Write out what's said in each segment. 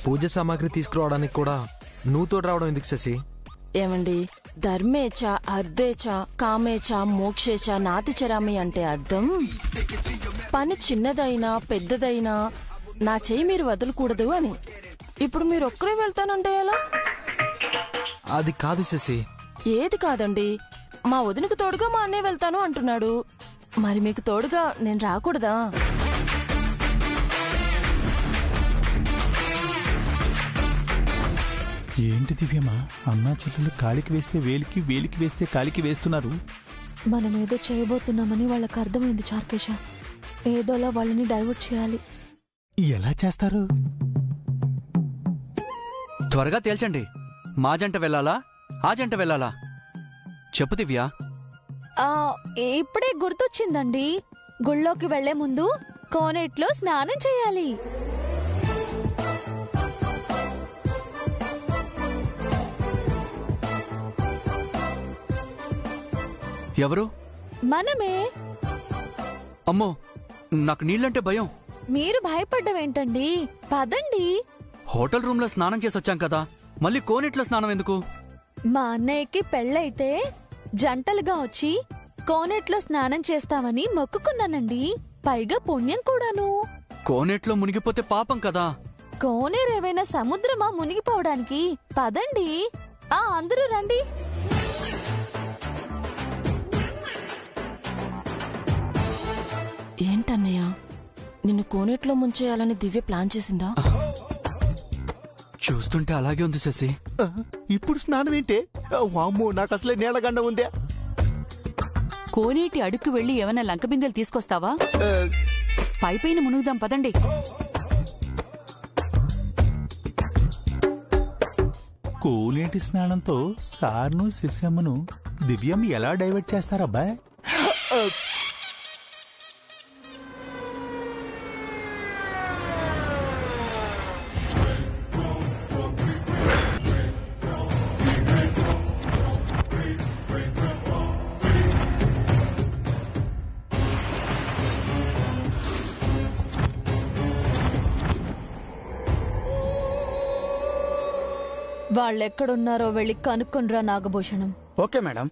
పూజ సామాగ్రి తీసుకురావడానికి కూడా నువ్వు తోడు రావడం ఎందుకు శశి? ఏమండి, ధర్మేచ అర్ధేచ కామేచ మోక్షేచ నాతి చరామి అంటే అర్థం పని చిన్నదైనా పెద్దదైనా నా చెయ్యి మీరు వదలకూడదు అని. ఇప్పుడు మీరు ఒక్కరే వెళ్తానంటే ఎలా? అది కాదు శశి. ఏది కాదండి, మా వదినకు తోడుగా మా అన్నయ్య వెళ్తాను అంటున్నాడు. మరి మీకు తోడుగా నేను రాకూడదా? ఏంటి దివ్యమా, అన్నా చెల్లెలు కాలికి వేస్తే వేలికి, వేలికి వేస్తే కాలికి వేస్తున్నారు. మనమేదో చేయబోతున్నామని వాళ్ళకి అర్థమైంది చార్కేశ. ఏదోలా వాళ్ళని డైవర్ట్ చేయాలి. ఎలా చేస్తారు? త్వరగా తేల్చండి. మా జంట వెళ్ళాలా, ఆ జంట వెళ్ళాలా? చెప్పు దివ్య. ఇప్పుడే గుర్తొచ్చిందండి. గుళ్ళోకి వెళ్లే ముందు కోనేట్లో స్నానం చేయాలి. ఎవరు? మనమే. అమ్మో, నాకు నీళ్ళంటే భయం. మీరు భయపడ్డవేంటండి? పదండి. హోటల్ రూమ్ లో స్నానం చేసొచ్చాం కదా, మళ్ళీ కోనేట్లో స్నానం ఎందుకు? మా అన్నయ్యకి పెళ్ళైతే జంటలుగా వచ్చి కోనేట్లో స్నానం చేస్తామని మొక్కుకున్నానండి. పైగా పుణ్యం కూడాను. కోనేట్లో మునిగిపోతే పాపం కదా. కోనేరేవైనా సముద్రమా మునిగిపోవడానికి? పదండి. అందరూ రండి. ఏంటన్నయ్య, నిన్ను కోనేట్లో ముంచేయాలని దివ్య ప్లాన్ చేసిందా? చూస్తుంటే అలాగే ఉంది శశి. ఇప్పుడు స్నానం ఏంటే? వామ్మో, నాకు అసలే నీళ్ళగండ ఉందే. కోనేటి అడుక్కు వెళ్లి ఏమన్నా లంకబిందెలు తీసుకొస్తావా? పైపైన మునుగుదాం పదండి. కోనేటి స్నానంతో సార్ను శశమ్మను దివ్యం ఎలా డైవర్ట్ చేస్తారబ్బా? వాళ్ళెక్కడున్నారో వెళ్ళి కనుక్కొనిరా నాగభూషణం. Okay madam.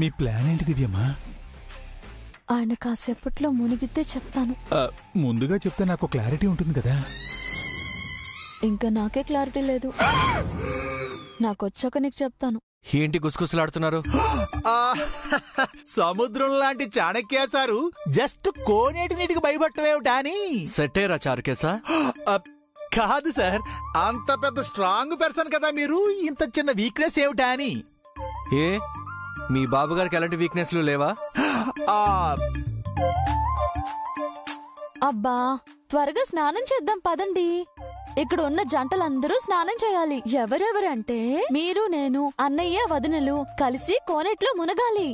మీ ప్లాన్ ఏంటి దివ్యమ్మా? ఆయన కాసేపట్లో మునిగితే చెప్తాను. ముందుగా చెప్తే నాకు క్లారిటీ ఉంటుంది కదా. ఇంకా నాకే క్లారిటీ లేదు. నాకొచ్చాక నీకు చెప్తాను. ఏంటి గుసగుసలాడుతున్నారు? సముద్రం లాంటి చాణక్య సారు జస్ట్ కోనేటి నీటికి భయపడటమేమిటా అని. సెట్టేరా చారుకేసా? కాదు సార్, అంత పెద్ద స్ట్రాంగ్ పర్సన్ కదా మీరు, ఇంత చిన్న వీక్నెస్ ఏమిటా అని. ఏ, మీ బాబు గారికి ఎలాంటి వీక్నెస్లు లేవా? అబ్బా, త్వరగా స్నానం చేద్దాం పదండి. ఇక్కడ ఉన్న జంటలందరూ స్నానం చేయాలి. ఎవరెవరంటే మీరు, నేను, అన్నయ్య, వదినలు కలిసి కోనేట్లో మునగాలి.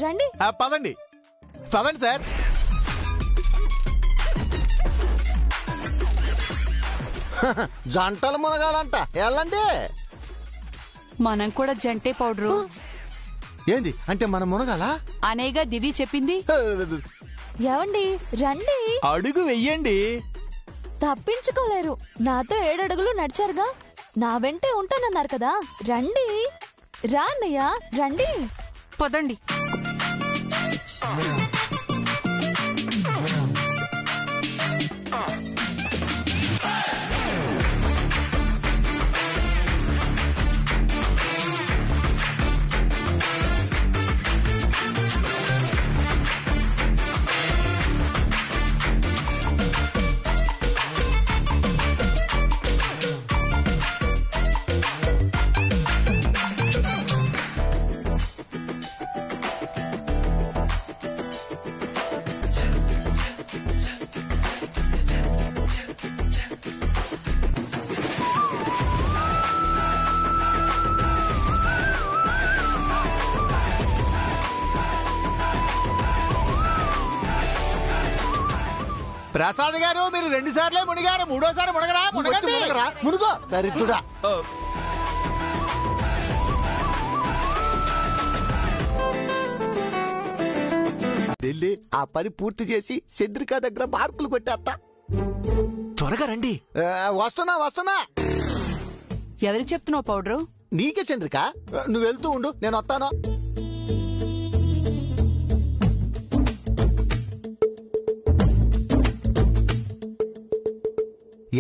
రండి. పదండి పదండి సార్. జంటలు మునగాలంట, వెళ్ళండి. మనం కూడా జంటే పౌడరు. ఏంది అంటే మనం మునగాలా? అనేగా దివి చెప్పింది. ఏవండి, రండి. అడుగు వెయ్యండి. తప్పించుకోలేరు. నాతో 7 అడుగులు నడిచారుగా, నా వెంటే ఉంటానన్నారు కదా. రండి. రా అన్నయ్య, రండి. పదండి. ప్రసాద్ గారు మీరు 2 సార్లే మునిగారు, 3ఓసారి మునగరా? మునగరా మునుగో దరిద్రుడా. వెళ్ళి ఆ పని పూర్తి చేసి చంద్రిక దగ్గర మార్కులు కొట్టేస్తా. త్వరగా రండి. వస్తున్నా. ఎవరికి చెప్తున్నావు పౌడరు? నీకే చంద్రిక, నువ్వు వెళ్తూ ఉండు, నేను వస్తాను.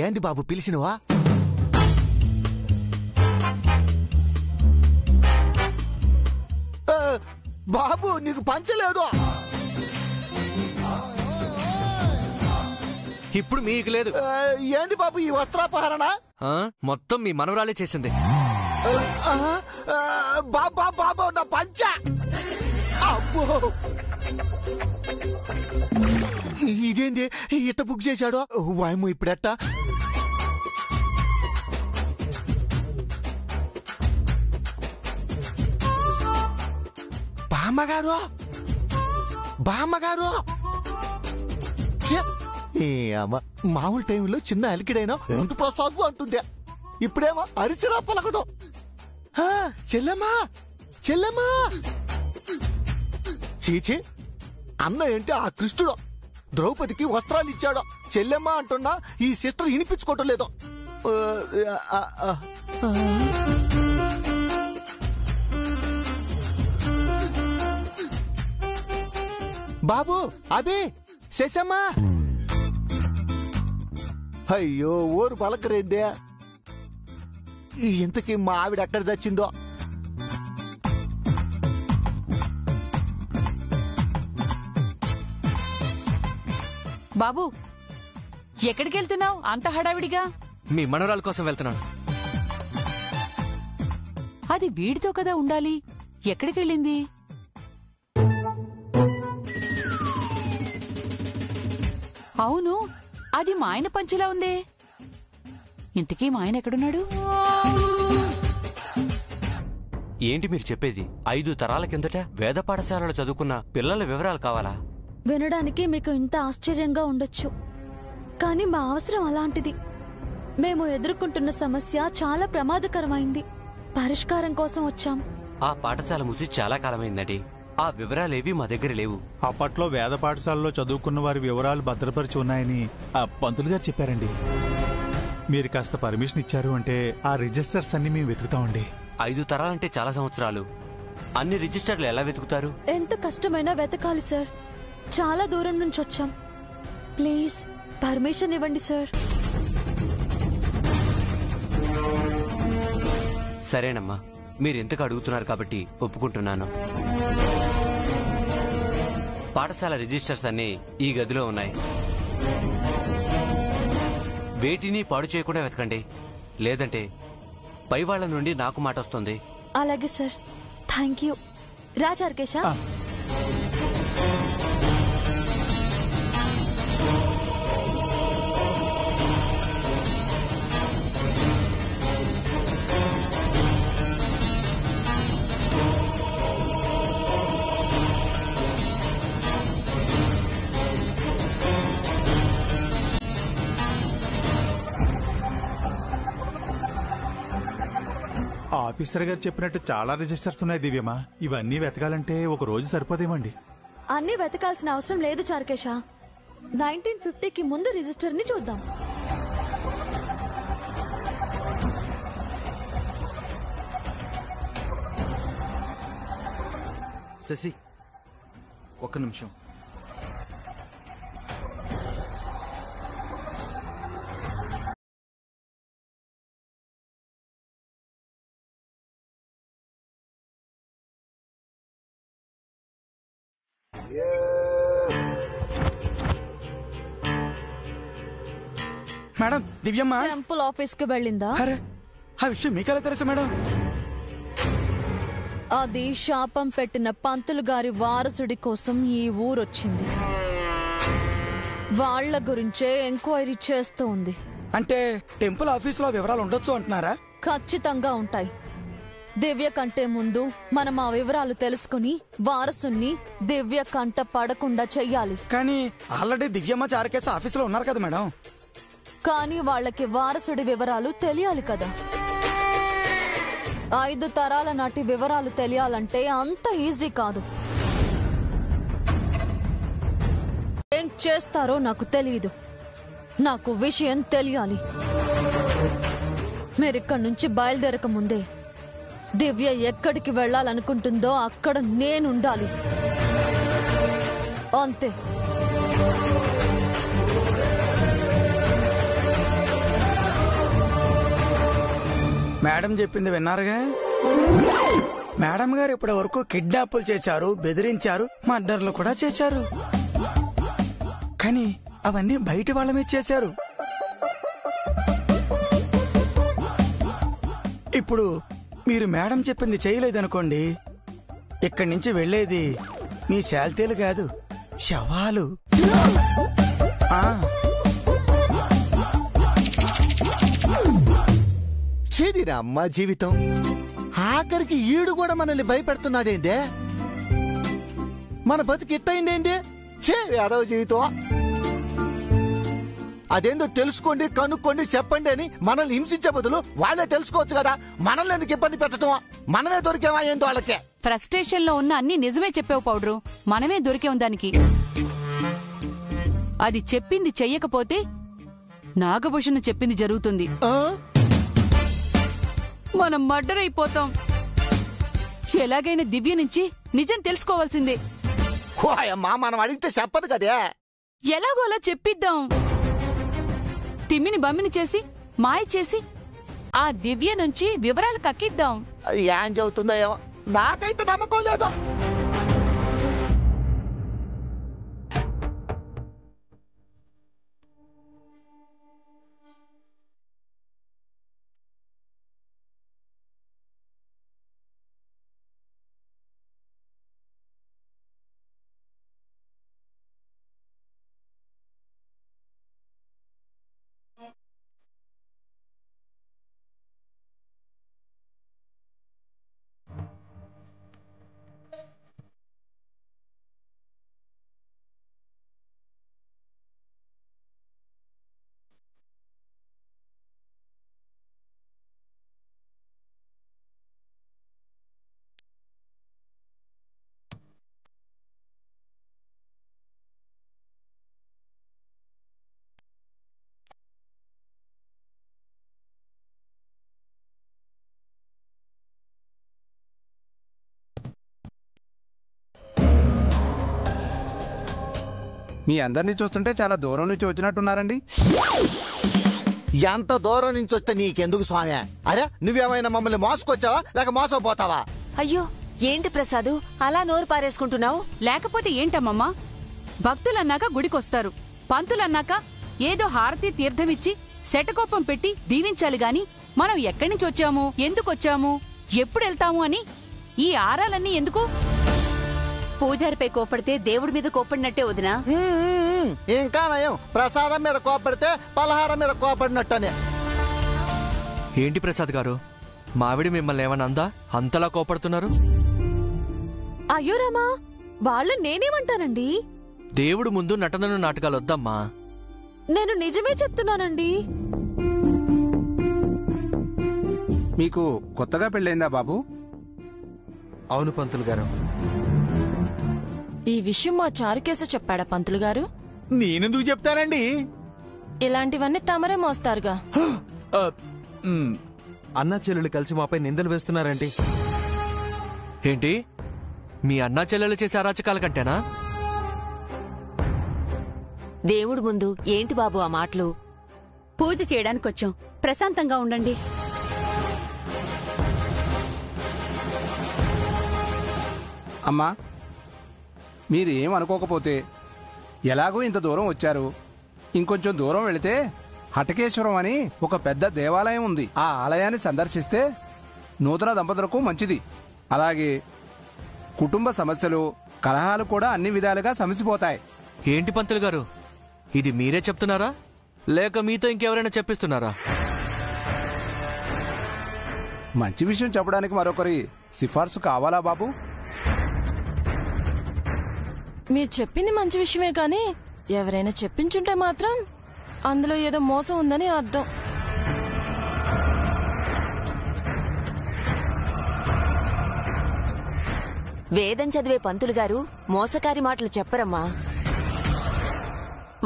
ఏంటి బాబు పిలిచినవా? బాబు నీకు పంచలేదు. ఇప్పుడు మీకు లేదు. ఏంది బాబు ఈ వస్త్రాపహరణ? మొత్తం మీ మనవరాలే చేసింది. బాబా నా పంచ. అబ్బో ఇదేంది ఇట్ట బుక్ చేశాడు? వాయము ఇప్పుడెట్ట? బామ్మగారు మామూలు టైంలో చిన్న అలికిడైనా ఎంత ప్రసాదు అంటుండే, ఇప్పుడేమో అరిచిరా పలకదు. చెల్లెమ్మా చీచి, అన్న ఏంటి ఆ కృష్ణుడు ద్రౌపదికి వస్త్రాలు ఇచ్చాడు, చెల్లెమ్మ అంటున్నా ఈ సిస్టర్ వినిపించుకోవటం లేదు. బాబు అబే శశమ్మా. అయ్యో ఊరు పలకరేందే. ఇంతకీ మా ఆవిడ ఎక్కడ చచ్చిందో? బాబు ఎక్కడికి వెళ్తున్నావు అంత హడావిడిగా? మీ మనవరాల కోసం వెళ్తున్నాను. అది వీడితో కదా ఉండాలి, ఎక్కడికి వెళ్ళింది? అవును, అది మా ఆయన పంచిలా ఉందే. ఇంతకీ మా ఆయన ఎక్కడున్నాడు? ఏంటి మీరు చెప్పేది? 5 తరాల కిందట వేద పాఠశాలలో చదువుకున్న పిల్లల వివరాలు కావాలా? వినడానికి మీకు ఇంత ఆశ్చర్యంగా ఉండొచ్చు, కానీ మా అవసరం అలాంటిది. మేము ఎదుర్కొంటున్న సమస్య చాలా ప్రమాదకరమైంది. పరిష్కారం కోసం వచ్చాం. ఆ పాఠశాల మూసి చాలా కాలమైందండి. ఆ వివరాలేవి మా దగ్గర లేవు. అప్పట్లో వేద పాఠశాలలో చదువుకున్న వారి వివరాలు భద్రపరిచి ఉన్నాయని ఆ పంతులు గారు చెప్పారండి. మీరు కాస్త పర్మిషన్ ఇచ్చారు అంటే ఆ రిజిస్టర్స్ అన్ని మేము వెతుకుతామండి. 5 తరాలంటే చాలా సంవత్సరాలు. అన్ని రిజిస్టర్లు ఎలా వెతుకుతారు? ఎంత కష్టమైనా వెతకాలి సార్. చాలా దూరం నుంచి వచ్చాం. ప్లీజ్ పర్మిషన్ ఇవ్వండి సార్. సరేనమ్మా, మీరు ఎంతకు అడుగుతున్నారు కాబట్టి ఒప్పుకుంటున్నాను. పాఠశాల రిజిస్టర్స్ అన్ని ఈ గదిలో ఉన్నాయి. వేటిని పాడు చేయకుండా వెతకండి, లేదంటే పై వాళ్ల నుండి నాకు మాట వస్తుంది. అలాగే సార్, థ్యాంక్ యూ. రాజార్కేశా, ఆఫీసర్ గారు చెప్పినట్టు చాలా రిజిస్టర్స్ ఉన్నాయి దివ్యమా. ఇవన్నీ వెతకాలంటే ఒక రోజు సరిపోదేమండి? అన్ని వెతకాల్సిన అవసరం లేదు చార్కేశా. 1950కి ముందు రిజిస్టర్ ని చూద్దాం. శశి, ఒక్క నిమిషం. మేడం, దివ్యమ్మ టెంపుల్ ఆఫీస్ కి వెళ్ళిందా? అరే, ఆ విషయం మీకెలా తెలుసు మేడం? అది శాపం పెట్టిన పంతులు గారి వారసుడి కోసం ఈ ఊరొచ్చింది. వాళ్ల గురించే ఎంక్వైరీ చేస్తూ ఉంది. అంటే టెంపుల్ ఆఫీసులో వివరాలు ఉండొచ్చు అంటున్నారా? ఖచ్చితంగా ఉంటాయి. దివ్య కంటే ముందు మనం ఆ వివరాలు తెలుసుకుని వారసుని దివ్య కంట పడకుండా చెయ్యాలి. కానీ ఆల్రెడీ దివ్యమ్మ చారకేశ ఆఫీసులో ఉన్నారు కదా మేడం. కానీ వాళ్ళకి వారసుడి వివరాలు తెలియాలి కదా. 5 తరాల నాటి వివరాలు తెలియాలంటే అంత ఈజీ కాదు. ఏం చేస్తారో నాకు తెలియదు. నాకు విషయం తెలియాలి. మీరిక్కడి నుంచి బయలుదేరక ముందే దివ్య ఎక్కడికి వెళ్ళాలనుకుంటుందో అక్కడ నేనుండాలి. అంతే. మేడం చెప్పింది విన్నారుగా. మేడం గారు ఇప్పటి వరకు కిడ్నాపులు చేశారు, బెదిరించారు, మర్డర్లు కూడా చేశారు. కానీ అవన్నీ బయట వాళ్ళ మీద చేశారు. ఇప్పుడు మీరు మేడం చెప్పింది చేయలేదనుకోండి, ఇక్కడి నుంచి వెళ్లేది మీ శాల్తీలు కాదు, శవాలు. చేదిరా అమ్మా జీవితం. ఆఖరికి ఈడు కూడా మనల్ని భయపెడుతున్నాడేందే? మన బతికి ఇట్టయిందేంది? అదవ జీవితం. అదేందో తెలుసుకోండి, కనుక్కోండి, చెప్పండి అని మనల్ని హింసించే బదులు వాళ్ళే తెలుసుకోవచ్చు కదా. మనల్ని ఎందుకు ఇబ్బంది పెట్టడం? మనమే దొరికేమా ఏందో వాళ్ళకే. ఫ్రస్ట్రేషన్ లో ఉన్న అన్ని నిజమే చెప్పావు పౌడరు. మనమే దొరికాం దానికి. అది చెప్పింది చెయ్యకపోతే నాగభూషణ్ చెప్పింది జరుగుతుంది. మనం మర్డర్ అయిపోతాం. ఎలాగైనా దివ్య నుంచి నిజం తెలుసుకోవాల్సిందే. అమ్మా మనం అడిగితే చెప్పదు కదే. ఎలాగోలా చెప్పిద్దాం. తిమ్మిని బమ్మిని చేసి మాయ చేసి ఆ దివ్య నుంచి వివరాలు కక్కిద్దాం. ఏం చెబుతుందో ఏమో, నాకైతే నమ్మకం లేదు. మీ అందరినీ చూస్తుంటే చాలా దూరం నుంచి వచ్చినట్టున్నారండి. ఎంత దూరం నుంచి వస్తే నీకెందుకు స్వామి? అరే నువ్వేమైనా మమ్మల్ని మోసుకొచ్చావా లేక మోసపోతావా? అయ్యో ఏంటి ప్రసాదు అలా నోరు పారేసుకుంటున్నావు? లేకపోతే ఏంటమ్మమ్మా? భక్తులన్నాక గుడికొస్తారు, పంతులన్నాక ఏదో హారతి తీర్థమిచ్చి శటకోపం పెట్టి దీవించాలి గాని మనం ఎక్కడి నుంచి వచ్చాము, ఎందుకొచ్చాము, ఎప్పుడెళ్తాము అని ఈ ఆరాలన్నీ ఎందుకు? పూజారిపై కోపడితే దేవుడి మీద కోపడినట్టే వదినా. ఇంకా నయం, ప్రసాదం మీద కోపడితే పలహారం మీద కోపడినట్టనే. ఏంటి ప్రసాద్ గారు, మావిడి మిమ్మల్ని ఏమన్నా అందా? అంతలా కోపడుతున్నారు? అయ్యో రామా, వాళ్ళని నేనేమంటానండి? దేవుడు ముందు నటనను నాటకాలు వద్దమ్మా. నేను నిజమే చెప్తున్నానండి. మీకు కొత్తగా పెళ్ళైందా బాబు? అవును పంతులు గారు. ఈ విషయం మా చారుకేశ చెప్పాడా పంతులు గారు? నేనెందుకు చెప్తానండి? ఇలాంటివన్నీ తమరే మోస్తారుగా. అన్నా చెల్లెలు కలిసి మాపై నిందలు వేస్తున్నారండి. ఏంటి, మీ అన్నా చెల్లెలు చేసే అరాచకాల కంటేనా? దేవుడి ముందు ఏంటి బాబు ఆ మాటలు? పూజ చేయడానికి వచ్చాం, ప్రశాంతంగా ఉండండి. అమ్మా మీరు ఏం అనుకోకపోతే, ఎలాగో ఇంత దూరం వచ్చారు, ఇంకొంచెం దూరం వెళితే హటకేశ్వరం అని ఒక పెద్ద దేవాలయం ఉంది. ఆ ఆలయాన్ని సందర్శిస్తే నూతన దంపతులకు మంచిది. అలాగే కుటుంబ సమస్యలు, కలహాలు కూడా అన్ని విధాలుగా సమసిపోతాయి. ఏంటి పంతులు గారు, ఇది మీరే చెప్తున్నారా లేక మీతో ఇంకెవరైనా చెప్పిస్తున్నారా? మంచి విషయం చెప్పడానికి మరొకరి సిఫార్సు కావాలా బాబు? మీరు చెప్పింది మంచి విషయమే కానీ ఎవరైనా చెప్పించుంటే మాత్రం అందులో ఏదో మోసం ఉందని అర్థం. వేదం చదివే పంతులు గారు మోసకారి మాటలు చెప్పరమ్మా.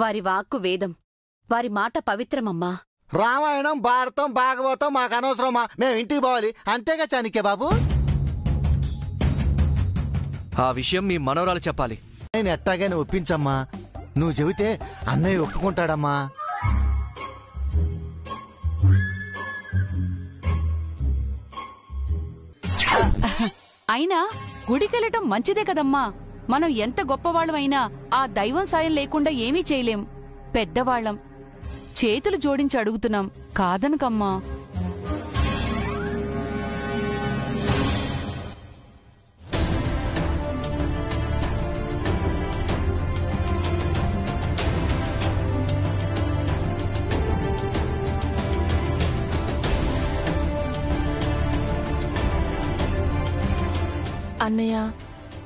వారి వాక్కు వేదం, వారి మాట పవిత్రమమ్మా. రామాయణం, భారతం, భాగవతం మాకు అనవసరమా? మేము ఇంటికి పోవాలి అంతేగా చాణక్య బాబు. ఆ విషయం మీ మనవరాలు చెప్పాలి. నేను ఎట్టాగానే ఒప్పించమ్మా. నువ్వు చెబితే అన్నయ్య ఒప్పుకుంటాడమ్మా. అయినా గుడికెళ్ళటం మంచిదే కదమ్మా. మనం ఎంత గొప్పవాళ్ళమైనా ఆ దైవం సాయం లేకుండా ఏమీ చేయలేం. పెద్దవాళ్లం, చేతులు జోడించి అడుగుతున్నాం, కాదనకమ్మా. అన్నయ్య,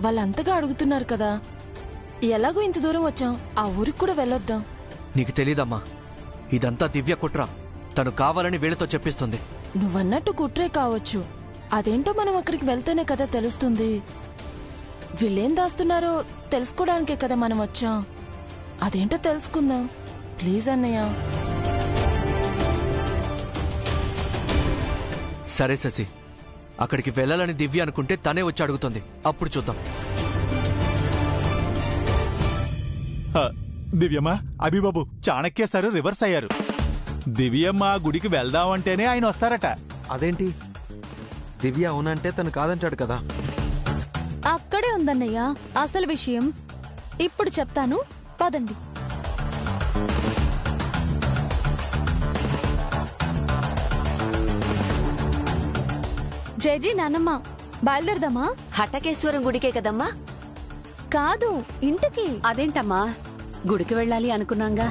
వాళ్ళంతగా అడుగుతున్నారు కదా, ఎలాగో ఇంత దూరం వచ్చాం, ఆ ఊరికి కూడా వెళ్ళొద్దాం. నీకు తెలీదమ్మా, ఇదంతా దివ్య కుట్ర. తను కావాలని వీళ్ళతో చెప్పిస్తుంది. నువ్వన్నట్టు కుట్రే కావచ్చు, అదేంటో మనం అక్కడికి వెళ్తేనే కదా తెలుస్తుంది. వీళ్ళేం దాస్తున్నారో తెలుసుకోవడానికే కదా మనం వచ్చాం. అదేంటో తెలుసుకుందాం ప్లీజ్ అన్నయ్య. సరే శశి, అక్కడికి వెళ్ళాలని దివ్య అనుకుంటే తనే వచ్చి అడుగుతుంది, అప్పుడు చూద్దాం. దివ్యమ్మ, అభిబాబు, చాణక్య సారు రివర్స్ అయ్యారు. దివ్యమ్మ గుడికి వెళ్దామంటేనే ఆయన వస్తారట. అదేంటి? దివ్య అవునంటే తను కాదంటాడు కదా. అక్కడే ఉందన్నయ్య అసలు విషయం. ఇప్పుడు చెప్తాను, పదండి. జేజీ, నానమ్మ, బయలుదేరదామా? హటకేశ్వరం గుడికే కదమ్మా? కాదు, ఇంటికి. అదేంటమ్మా, గుడికి వెళ్ళాలి అనుకున్నాంగా.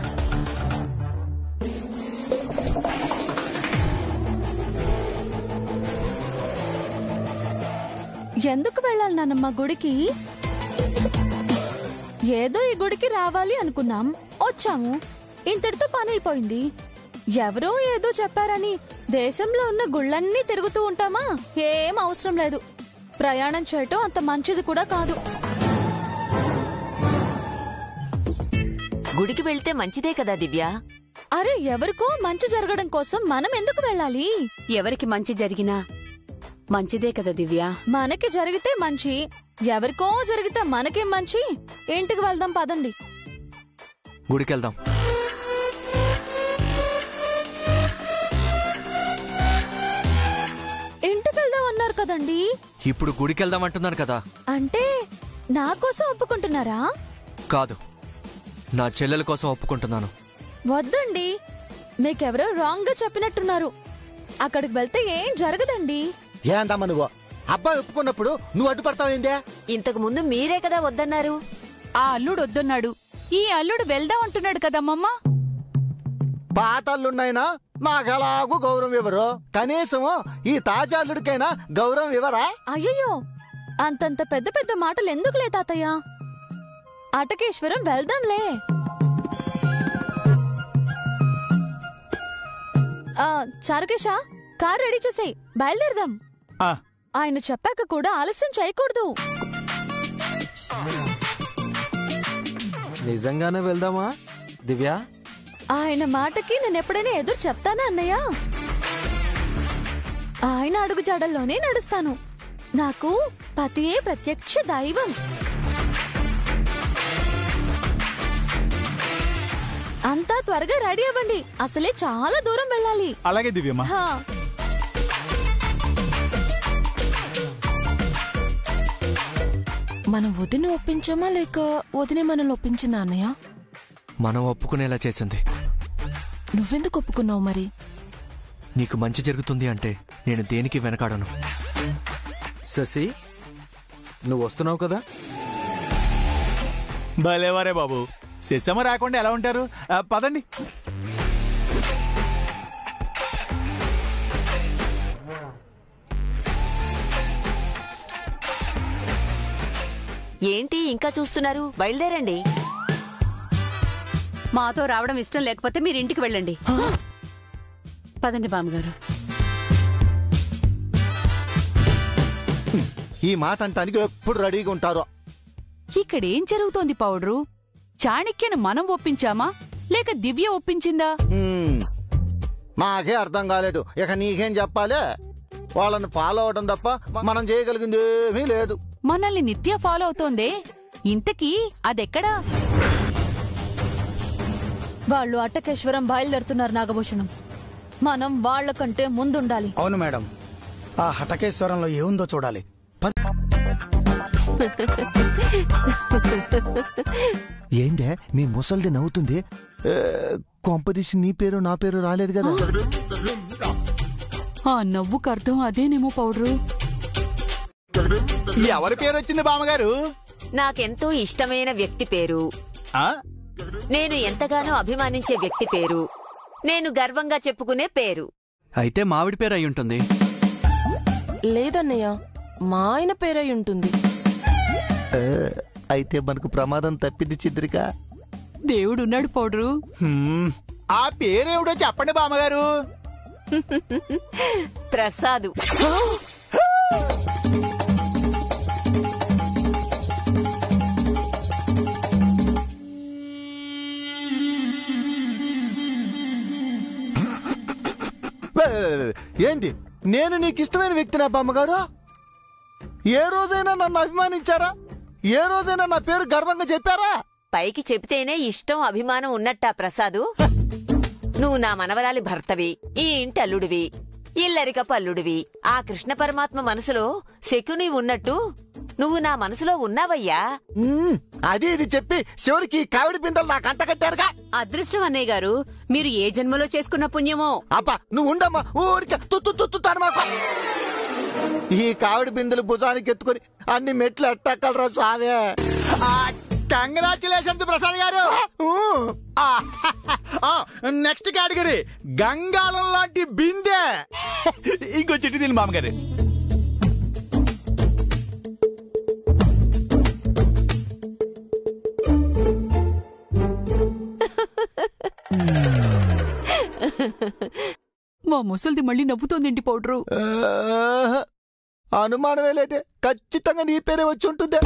ఎందుకు వెళ్ళాలి నానమ్మ గుడికి? ఏదో ఈ గుడికి రావాలి అనుకున్నాం, వచ్చాము, ఇంతటితో పని అయిపోయింది. ఎవరో ఏదో చెప్పారని దేశంలో ఉన్న గుళ్ళన్నీ తిరుగుతూ ఉంటామా? ఏం అవసరం లేదు. ప్రయాణం చేయటం అంత మంచిది కూడా కాదు. గుడికి వెళ్తే మంచిదే కదా దివ్య? అరే, ఎవరికో మంచి జరగడం కోసం మనం ఎందుకు వెళ్ళాలి? ఎవరికి మంచి జరిగినా మంచిదే కదా దివ్య? మనకి జరిగితే మంచి, ఎవరికో జరిగితే మనకేం మంచి? ఇంటికి వెళ్దాం పదండి. గుడికెళ్దాం. ఇంటికి వెళ్దాం అన్నారు కదండి. ఇప్పుడు గుడికెళ్దాం అంటున్నాను కదా. అంటే నా కోసం ఒప్పుకుంటున్నారా? కాదు, నా చెల్లెల కోసం ఒప్పుకుంటున్నాను. వద్దండి, మీకెవరో రాంగ్ గా చెప్పినట్టున్నారు. అక్కడికి వెళ్తే ఏం జరగదండి. ఏందమ్మా నువ్వు? అబ్బాయి ఒప్పుకున్నప్పుడు నువ్వు అడ్డుపడతావేందే? ఇంతకు ముందు మీరే కదా వద్దన్నారు. ఆ అల్లుడు వద్దన్నాడు, ఈ అల్లుడు వెళ్దాం అంటున్నాడు కదమ్మమ్మ. పాతల్లున్నాయినా నాకెలాగూ గౌరవం ఇవ్వరు, కనీసం ఈ తాజాల్లుడికైనా గౌరవం ఇవ్వరా? అయ్యయ్యో, అంతంత పెద్ద పెద్ద మాటలు ఎందుకులే తాతయ్య. అటకేశ్వరం వెళ్దాంలే. చారుకేశా, కార్ రెడీ చూసేయ్, బయలుదేరదాం. ఆయన చెప్పాక కూడా ఆలస్యం చేయకూడదు. నిజంగానే వెళ్దామా దివ్య? ఆయన మాటకి నేను ఎప్పుడైనా ఎదురు చెప్తానా అన్నయ్య? ఆయన అడుగు జాడల్లోనే నడుస్తాను. నాకు పతియే ప్రత్యక్ష దైవం. అంతా త్వరగా రెడీ అవ్వండి, అసలే చాలా దూరం వెళ్ళాలి. అలాగే దివ్యమ్మ. మనం వదిన ఒప్పించామా లేక వదినే మనల్ని ఒప్పించిందా అన్నయ్య? మనం ఒప్పుకునేలా చేసింది. నువ్వెందుకు ఒప్పుకున్నావు మరి? నీకు మంచి జరుగుతుంది అంటే నేను దేనికి వెనకాడను. శశి, నువ్వు వస్తున్నావు కదా? భలేవారే బాబు, శశమ్మ రాకుండా ఎలా ఉంటారు? పదండి. ఏంటి ఇంకా చూస్తున్నారు? బయలుదేరండి. మాతో రావడం ఇష్టం లేకపోతే మీరు ఇంటికి వెళ్ళండి. పదండి బామ్మగారు. ఈ మాట అంటానికి ఎప్పుడు రెడీగా ఉంటారో. ఇక్కడేం జరుగుతోంది పౌడ్రు? చాణక్యను మనం ఒప్పించామా లేక దివ్య ఒప్పించిందా? నాకే అర్థం కాలేదు. ఇక నీకేం చెప్పాలి? వాళ్ళని ఫాలో అవడం తప్ప మనం చేయగలిగింది ఏమీ లేదు. మనల్ని నిత్య ఫాలో అవుతోందే, ఇంతకీ అదెక్కడా? వాళ్ళు అట్టకేశ్వరం బయలుదేరుతున్నారు నాగభూషణం. మనం వాళ్ళకంటే ముందుండాలి. అవును మేడం, ఆ హటకేశ్వరంలో ఏముందో చూడాలి. ఏందే మీ ముసల్ది నవ్వుతుంది? కొంపదీసి నీ పేరు నా పేరు రాలేదు కదా? ఆ నవ్వుకు అర్థం అదేనేమో పౌడ్రు. ఎవరి పేరు వచ్చింది బామ్మగారు? నాకెంతో ఇష్టమైన వ్యక్తి పేరు, నేను ఎంతగానో అభిమానించే వ్యక్తి పేరు, నేను గర్వంగా చెప్పుకునే పేరు. అయితే మావిడి పేరు అయి ఉంటుంది. లేదన్నయ్య, మా ఆయన పేరై ఉంటుంది. అయితే మనకు ప్రమాదం తప్పింది చిద్రిక. దేవుడున్నాడు పౌడ్రు. ఆ పేరేవిడో చెప్పండి బామ్మగారు. ప్రసాదు. ఏంటి, నేను నీకు ఇష్టమైన వ్యక్తినా బామ్మగారు? ఏ రోజైనా నన్ను అభిమానించారా? ఏ రోజైనా నా పేరు గర్వంగా చెప్పారా? పైకి చెబితేనే ఇష్టం అభిమానం ఉన్నట్టా ప్రసాదు? నువ్వు నా మనవరాలి భర్తవి, ఈ ఇంటి అల్లుడివి, ఇల్లరికపు అల్లుడివి. ఆ కృష్ణ పరమాత్మ మనసులో శకుని ఉన్నట్టు నువ్వు నా మనసులో ఉన్నావయ్యా. అది ఇది చెప్పి చివరికి కావిడి బిందెలు నాకు అంటగట్టారుగా. అదృష్టం అన్నయ్య గారు, మీరు ఏ జన్మలో చేసుకున్న పుణ్యమో. అబ్బా నువ్వు ఉండమ్మా, ఊరికే తుత్తుతాను మాకు. ఈ కావిడి బిందెలు భుజానికి ఎత్తుకొని అన్ని మెట్లు ఎట్టక్కలరా స్వామి. కంగ్రాచులేషన్స్ ప్రసాద్ గారు. నెక్స్ట్ కేటగిరీ గంగాలం లాంటి బిందె. ఇంకో చెట్టు తిని మామగారు. మా ముసల్ది మళ్ళీ నవ్వుతోందేంటి పౌడ్రు? అనుమానమే లేదే, ఖచ్చితంగా నీ పేరే వచ్చి ఉంటుంది.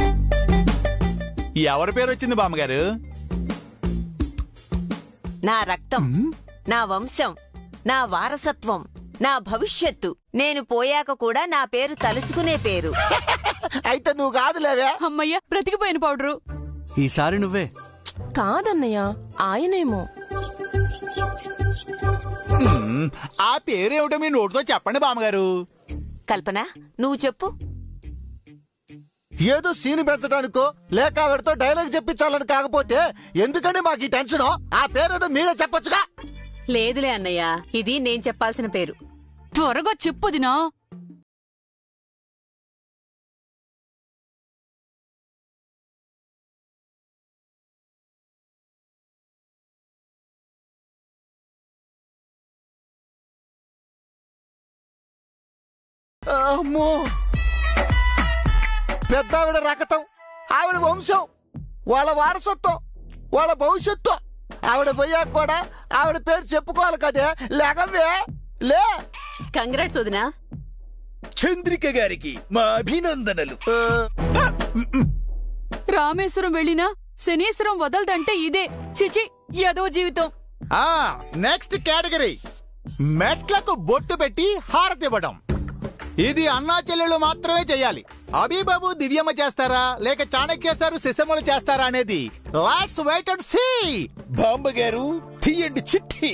ఎవరి పేరు వచ్చింది బామ్మగారు? నా రక్తం, నా వంశం, నా వారసత్వం, నా భవిష్యత్తు. నేను పోయాక కూడా నా పేరు తలుచుకునే పేరు. అయితే నువ్వు కాదులేవే. అమ్మయ్య, బ్రతికిపోయిన పౌడ్రు. ఈసారి నువ్వే. కాదన్నయ్య, ఆయనేమో. ఆ పేరేమిటో మీ నోటితో చెప్పండి బామ్మగారు. కల్పన, నువ్వు చెప్పు. ఏదో సీన్ పెంచడానికో లేక ఆవిడతో డైలాగ్ చెప్పించాలని కాకపోతే ఎందుకంటే మాకు ఈ టెన్షన్? ఆ పేరేదో మీరే చెప్పొచ్చుగా. లేదులే అన్నయ్య, ఇది నేను చెప్పాల్సిన పేరు. త్వరగా చెప్పుదినా. అమ్మో, పెద్ద ఆవిడ రకతం, ఆవిడ వంశం, వాళ్ళ వారసత్వం, వాళ్ళ భవిష్యత్తు. ఆవిడ పోయాక కూడా ఆవిడ పేరు చెప్పుకోవాలి కదే. లేకవే లే. కంగ్రాట్స్ వదినా. చంద్రిక గారికి మా అభినందనలు. రామేశ్వరం వెళ్ళినా శనీశ్వరం వదలదంటే ఇదే. చిచి, ఏదో జీవితం. నెక్స్ట్ కేటగిరీ మెట్లకు బొట్టు పెట్టి హారతివ్వడం. ఇది అన్నా చెల్లెలు మాత్రమే చెయ్యాలి. అబీబాబు దివ్యమ్మ చేస్తారా లేక చాణక్య సారు శిశమ్మలు చేస్తారా అనేది లెట్స్ వెయిట్ అండ్ సీ. బామ్మగారు తీయండి చిట్టి.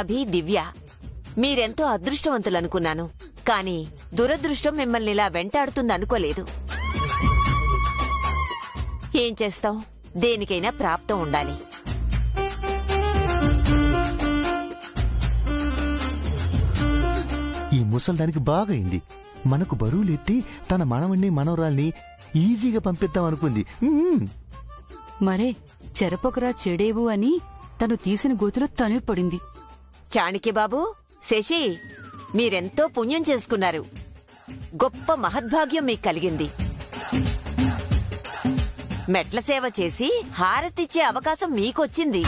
అభి, దివ్య, మీరెంతో అదృష్టవంతులనుకున్నాను. కానీ దురదృష్టం మిమ్మల్ని ఇలా వెంటాడుతుందనుకోలేదు. ఏం చేస్తాం, దేనికైనా ప్రాప్తం ఉండాలి. ఈ ముసల్దానికి బాగైంది. మనకు బరువులెత్తి తన మనవణ్ణి మనవరాల్ని ఈజీగా పంపిద్దాం అనుకుంది. మరే చెరపొకరా చెడేవు అని తను తీసిన గోతులో తను పడింది. చాణక్యబాబు, శశి, మీరెంతో పుణ్యం చేసుకున్నారు. గొప్ప మహద్భాగ్యం మీకు కలిగింది. మెట్ల సేవ చేసి హారతిచ్చే అవకాశం మీకొచ్చింది.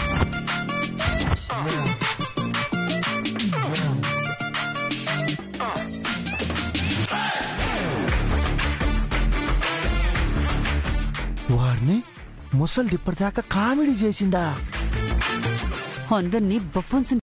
వాడిని ముసలి ఇప్పటిదాకా కామెడీ చేసిందా? అందర్నీ బఫన్స్